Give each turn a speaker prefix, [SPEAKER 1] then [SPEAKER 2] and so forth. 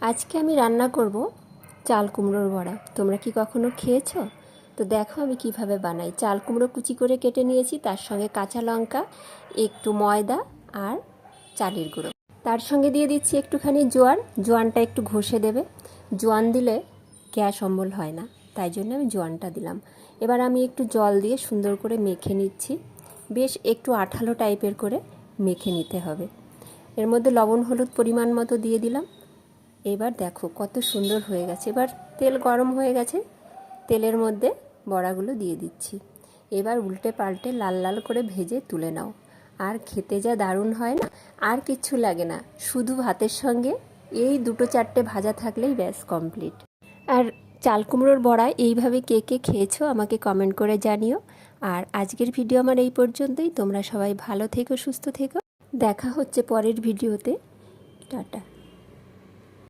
[SPEAKER 1] আজকে আমি রান্না করব চাল কুমড়োর বড়া। তোমরা কি কখনো খেয়েছো? তো দেখো আমি কিভাবে বানাই। চাল কুমড়ো কুচি করে কেটে নিয়েছি, তার সঙ্গে কাঁচা লঙ্কা, একটু ময়দা আর চালের গুঁড়ো। তার সঙ্গে দিয়ে দিচ্ছি একটুখানি জোয়ান। জোয়ানটা একটু ঘষে দেবে, জোয়ান দিলে গ্যাস অম্বল হয় না, তাই জন্য আমি জোয়ানটা দিলাম। এবার আমি একটু জল দিয়ে সুন্দর করে মেখে নিচ্ছি। বেশ একটু আঠালো টাইপের করে মেখে নিতে হবে। এর মধ্যে লবণ হলুদ পরিমাণ মতো দিয়ে দিলাম। এবার দেখো কত সুন্দর হয়ে গেছে। এবার তেল গরম হয়ে গেছে, তেলের মধ্যে বড়াগুলো দিয়ে দিচ্ছি। এবার উল্টে পাল্টে লাল লাল করে ভেজে তুলে নাও। আর খেতে যা দারুণ হয় না, আর কিচ্ছু লাগে না, শুধু ভাতের সঙ্গে এই দুটো চারটে ভাজা থাকলেই ব্যাস কমপ্লিট। আর চাল কুমড়োর বড়া এইভাবে কে কে খেয়েছো আমাকে কমেন্ট করে জানিও। আর আজকের ভিডিও আমার এই পর্যন্তই। তোমরা সবাই ভালো থেকো, সুস্থ থেকো। দেখা হচ্ছে পরের ভিডিওতে। টাটা।